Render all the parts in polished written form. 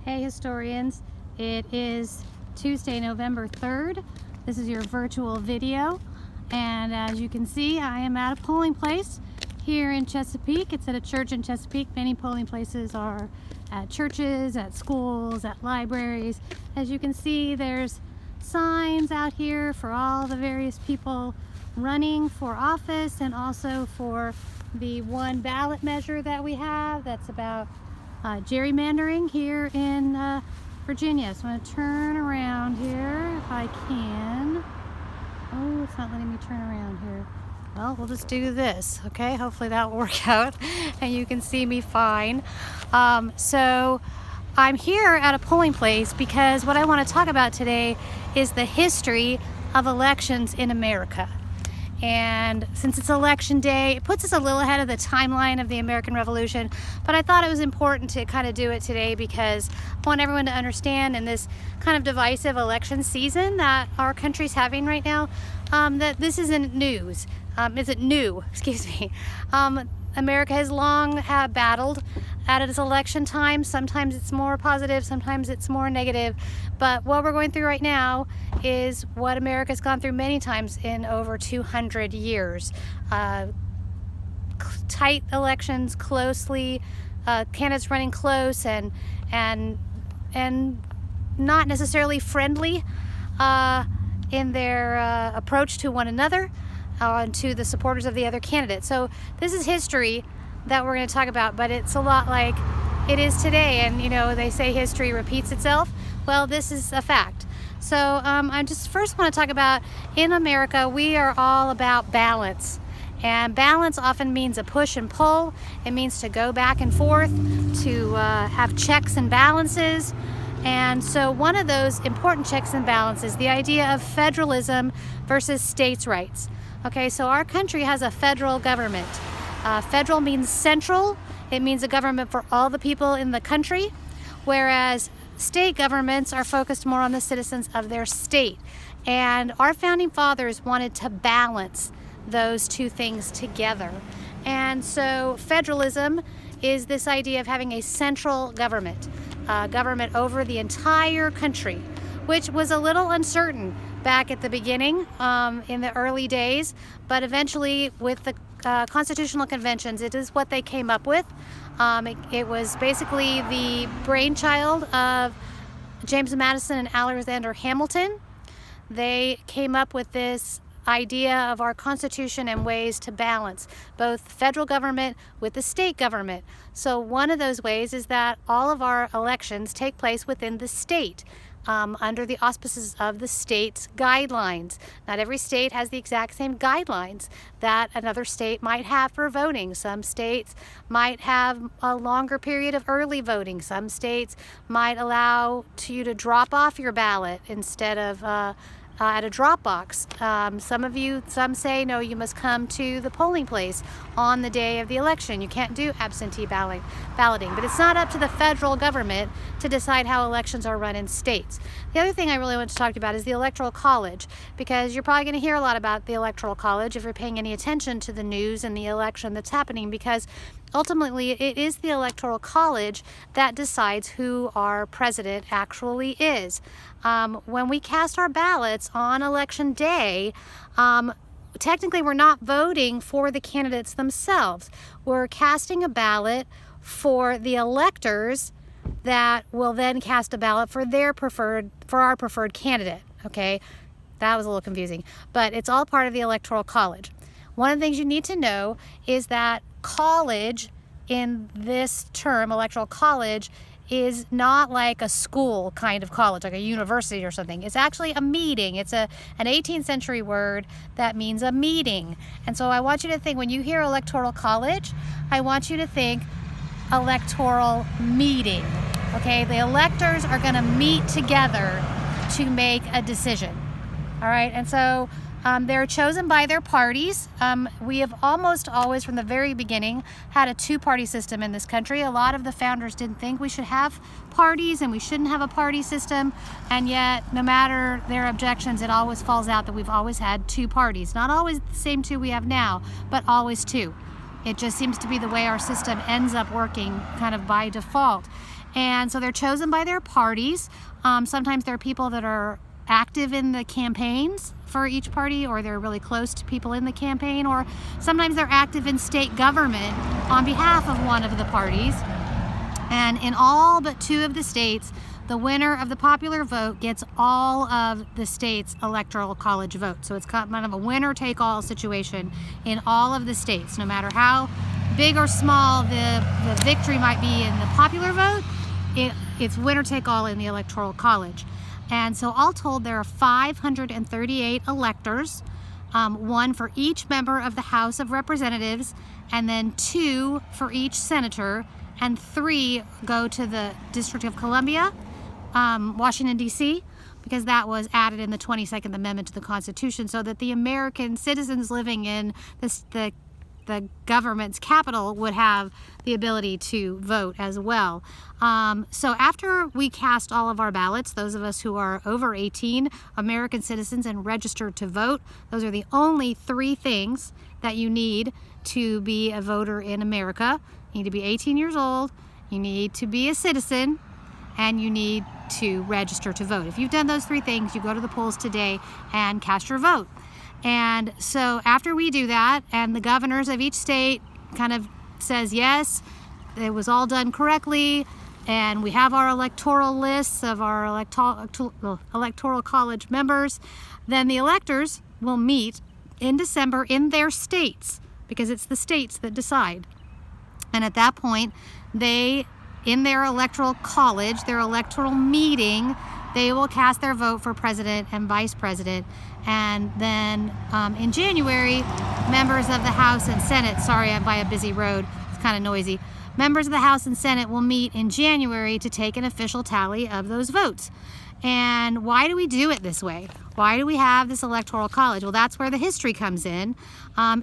Hey historians, it is Tuesday, November 3rd. This is your virtual video, and as you can see, I am at a polling place here in Chesapeake. It's at a church in Chesapeake. Many polling places are at churches, at schools, at libraries. As you can see, there's signs out here for all the various people running for office, and also for the one ballot measure that we have that's about gerrymandering here in Virginia. So I'm going to turn around here if I can. Oh, it's not letting me turn around here. Well, we'll just do this, okay? Hopefully that will work out and you can see me fine. So I'm here at a polling place because what I want to talk about today is the history of elections in America. And since it's election day, it puts us a little ahead of the timeline of the American Revolution, but I thought it was important to kind of do it today because I want everyone to understand in this kind of divisive election season that our country's having right now, that this isn't news. Isn't new, excuse me. America has long battled at its election time. Sometimes it's more positive, sometimes it's more negative. But what we're going through right now is what America's gone through many times in over 200 years. Tight elections, closely, candidates running close and not necessarily friendly in their approach to one another, to the supporters of the other candidate. So this is history that we're going to talk about, but it's a lot like it is today. And you know, they say history repeats itself. Well, this is a fact. So I just first want to talk about, in America, we are all about balance. And balance often means a push and pull. It means to go back and forth, to have checks and balances. And so one of those important checks and balances, the idea of federalism versus states' rights. Okay, so our country has a federal government. Federal means central. It means a government for all the people in the country, whereas state governments are focused more on the citizens of their state. And our founding fathers wanted to balance those two things together. And so federalism is this idea of having a central government, government over the entire country, which was a little uncertain back at the beginning, in the early days, but eventually with the constitutional conventions, it is what they came up with. It was basically the brainchild of James Madison and Alexander Hamilton. They came up with this idea of our Constitution and ways to balance both federal government with the state government. So one of those ways is that all of our elections take place within the state, under the auspices of the state's guidelines. Not every state has the exact same guidelines that another state might have for voting. Some states might have a longer period of early voting. Some states might allow you to drop off your ballot instead of at a drop box. Some say no, you must come to the polling place on the day of the election. You can't do absentee balloting, but it's not up to the federal government to decide how elections are run in states. The other thing I really want to talk about is the Electoral College, because you're probably going to hear a lot about the Electoral College if you're paying any attention to the news and the election that's happening, because ultimately it is the Electoral College that decides who our president actually is. When we cast our ballots on election day, technically we're not voting for the candidates themselves. We're casting a ballot for the electors that will then cast a ballot for our preferred candidate. Okay, that was a little confusing, but it's all part of the Electoral College. One of the things you need to know is that college, in this term, Electoral College, is not like a school kind of college, like a university or something. It's actually a meeting. It's an 18th century word that means a meeting. And so I want you to think, when you hear Electoral College, I want you to think electoral meeting. Okay, the electors are going to meet together to make a decision. All right, and so they're chosen by their parties. We have almost always, from the very beginning, had a two-party system in this country. A lot of the founders didn't think we should have parties and we shouldn't have a party system, and yet, no matter their objections, it always falls out that we've always had two parties. Not always the same two we have now, but always two. It just seems to be the way our system ends up working kind of by default. And so they're chosen by their parties. Sometimes there are people that are active in the campaigns for each party, or they're really close to people in the campaign, or sometimes they're active in state government on behalf of one of the parties. And in all but 2 of the states, the winner of the popular vote gets all of the state's electoral college votes. So it's kind of a winner-take-all situation in all of the states. No matter how big or small the victory might be in the popular vote, it's winner-take-all in the electoral college. And so all told, there are 538 electors, 1 for each member of the House of Representatives, and then 2 for each senator, and 3 go to the District of Columbia, Washington, D.C., because that was added in the 22nd Amendment to the Constitution, so that the American citizens living in the government's capital would have the ability to vote as well. So after we cast all of our ballots, those of us who are over 18, American citizens, and registered to vote, those are the only 3 things that you need to be a voter in America. You need to be 18 years old, you need to be a citizen, and you need to register to vote. If you've done those 3 things, you go to the polls today and cast your vote. And so after we do that, and the governors of each state kind of says, yes, it was all done correctly, and we have our electoral lists of our electoral college members, then the electors will meet in December in their states, because it's the states that decide. And at that point, they, in their electoral college, their electoral meeting, they will cast their vote for president and vice president. And then in January, members of the House and Senate, sorry, I'm by a busy road, it's kind of noisy. Members of the House and Senate will meet in January to take an official tally of those votes. And why do we do it this way? Why do we have this electoral college? Well, that's where the history comes in.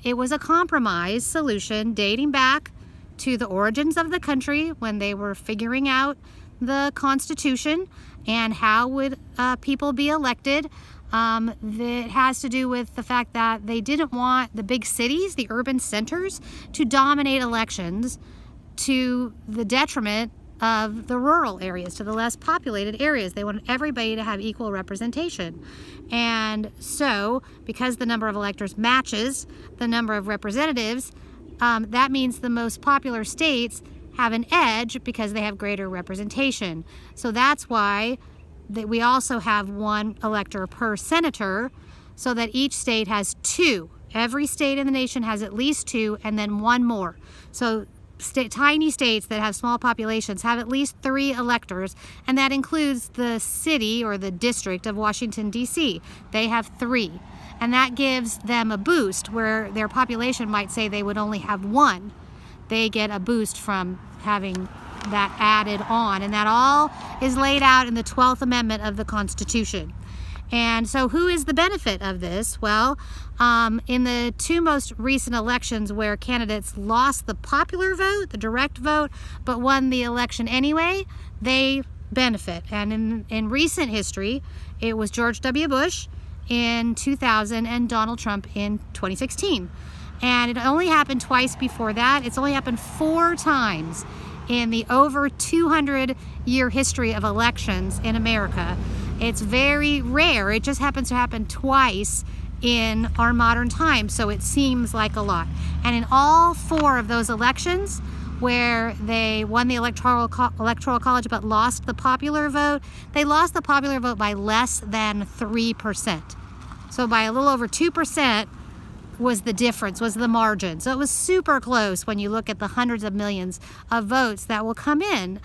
It was a compromise solution dating back to the origins of the country when they were figuring out the Constitution and how would people be elected. That has to do with the fact that they didn't want the big cities, the urban centers, to dominate elections to the detriment of the rural areas, to the less populated areas. They wanted everybody to have equal representation. And so, because the number of electors matches the number of representatives, that means the most popular states have an edge because they have greater representation. So that's why we also have 1 elector per senator, so that each state has 2. Every state in the nation has at least 2, and then 1 more. So tiny states that have small populations have at least 3 electors, and that includes the city or the district of Washington, D.C. They have 3. And that gives them a boost where their population might say they would only have 1. They get a boost from having that added on, and that all is laid out in the 12th Amendment of the Constitution. And so who is the benefit of this? Well, in the 2 most recent elections where candidates lost the popular vote, the direct vote, but won the election anyway, they benefit. And in recent history, it was George W. Bush in 2000 and Donald Trump in 2016. And it only happened twice before that. It's only happened 4 times in the over 200-year history of elections in America. It's very rare. It just happens to happen twice in our modern times, so it seems like a lot. And in all 4 of those elections where they won the electoral college but lost the popular vote, they lost the popular vote by less than 3%. So by a little over 2% was the difference, was the margin. So it was super close when you look at the hundreds of millions of votes that will come in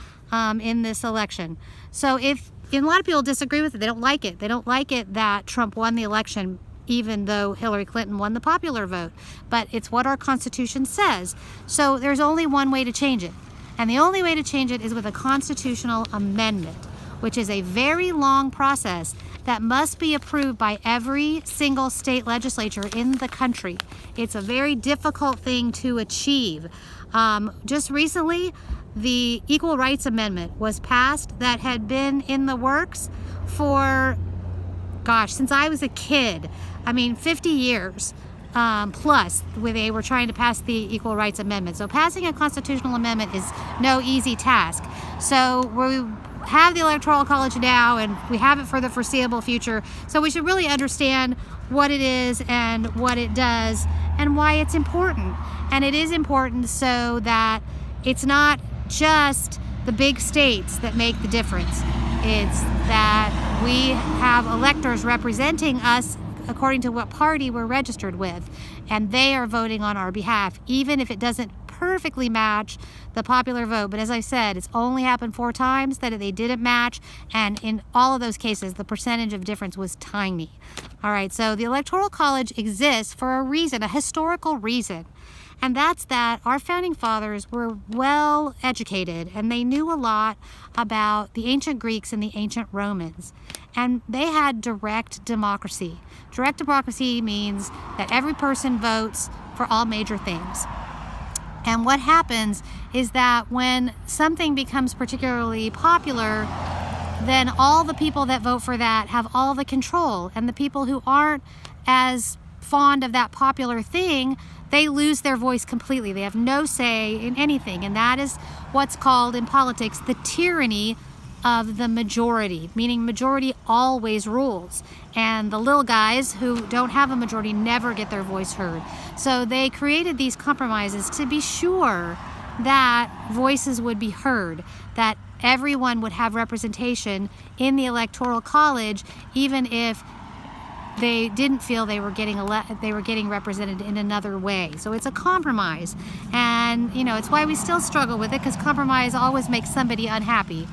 this election. So a lot of people disagree with it. They don't like it. They don't like it that Trump won the election even though Hillary Clinton won the popular vote. But it's what our Constitution says. So there's only one way to change it. And the only way to change it is with a constitutional amendment, which is a very long process that must be approved by every single state legislature in the country. It's a very difficult thing to achieve. Just recently, the Equal Rights Amendment was passed that had been in the works for, since I was a kid. 50 years. plus where they were trying to pass the Equal Rights Amendment. So passing a constitutional amendment is no easy task. So we have the Electoral College now, and we have it for the foreseeable future. So we should really understand what it is and what it does and why it's important. And it is important so that it's not just the big states that make the difference. It's that we have electors representing us according to what party we're registered with, and they are voting on our behalf, even if it doesn't perfectly match the popular vote. But as I said, it's only happened 4 times that they didn't match, and in all of those cases, the percentage of difference was tiny. All right, so the Electoral College exists for a reason, a historical reason. And that's that our founding fathers were well educated, and they knew a lot about the ancient Greeks and the ancient Romans. And they had direct democracy. Direct democracy means that every person votes for all major things. And what happens is that when something becomes particularly popular, then all the people that vote for that have all the control. And the people who aren't as fond of that popular thing, they lose their voice completely. They have no say in anything. And that is what's called in politics the tyranny of the majority, meaning majority always rules. And the little guys who don't have a majority never get their voice heard. So they created these compromises to be sure that voices would be heard, that everyone would have representation in the Electoral College, even if they didn't feel they were getting represented in another way. So it's a compromise, and it's why we still struggle with it, because compromise always makes somebody unhappy.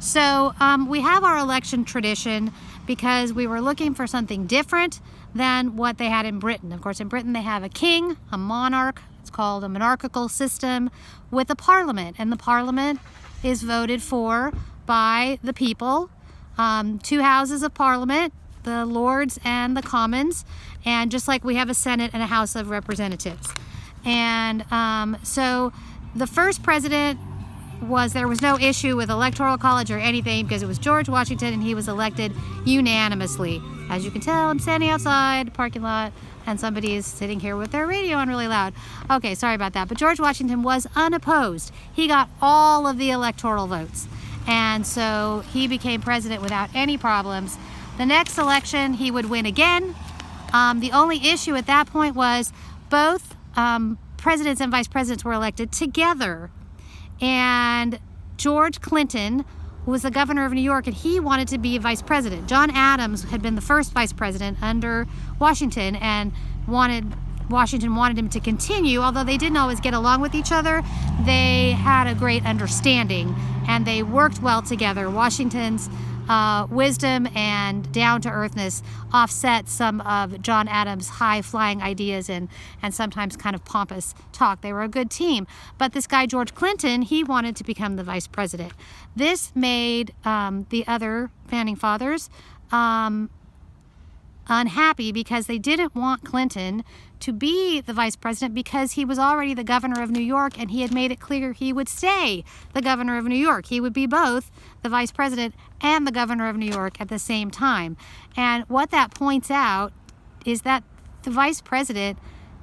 So we have our election tradition because we were looking for something different than what they had in Britain. Of course, in Britain they have a king, a monarch. It's called a monarchical system with a parliament, and the parliament is voted for by the people. 2 houses of parliament, the Lords and the Commons, and just like we have a Senate and a House of Representatives. And so the first president there was no issue with Electoral College or anything, because it was George Washington, and he was elected unanimously. As you can tell, I'm standing outside the parking lot, and somebody is sitting here with their radio on really loud. Okay, sorry about that. But George Washington was unopposed. He got all of the electoral votes, and so he became president without any problems. The next election, he would win again. The only issue at that point was both presidents and vice presidents were elected together. And George Clinton was the governor of New York, and he wanted to be vice president. John Adams had been the first vice president under Washington, and Washington wanted him to continue. Although they didn't always get along with each other, they had a great understanding, and they worked well together. Washington's wisdom and down-to-earthness offset some of John Adams' high-flying ideas and sometimes kind of pompous talk. They were a good team. But this guy, George Clinton, he wanted to become the vice president. This made the other founding fathers unhappy, because they didn't want Clinton to be the vice president, because he was already the governor of New York, and he had made it clear he would stay the governor of New York. He would be both the vice president and the governor of New York at the same time. And what that points out is that the vice president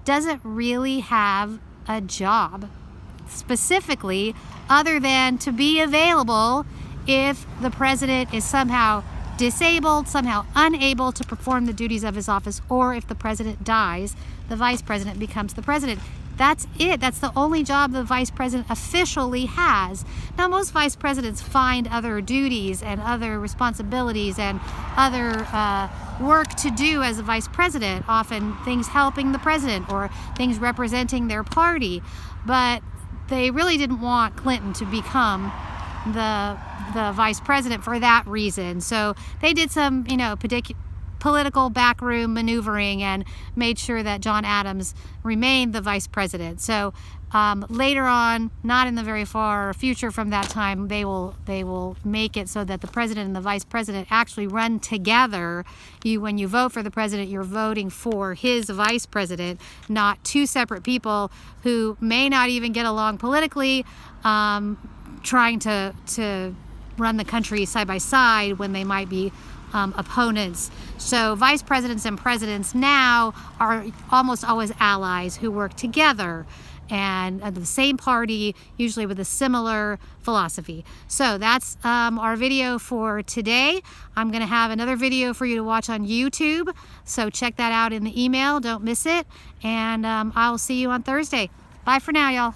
doesn't really have a job specifically, other than to be available if the president is somehow disabled, somehow unable to perform the duties of his office, or if the president dies, the vice president becomes the president. That's it. That's the only job the vice president officially has. Now, most vice presidents find other duties and other responsibilities and other work to do as a vice president, often things helping the president or things representing their party. But they really didn't want Clinton to become the vice president for that reason. So they did some, political backroom maneuvering and made sure that John Adams remained the vice president. So later on, not in the very far future from that time, they will make it so that the president and the vice president actually run together. When you vote for the president, you're voting for his vice president, not 2 separate people who may not even get along politically, trying to run the country side by side when they might be opponents. So vice presidents and presidents now are almost always allies who work together and the same party, usually with a similar philosophy. So that's our video for today. I'm going to have another video for you to watch on YouTube, so check that out in the email. Don't miss it, and I'll see you on Thursday. Bye for now, y'all.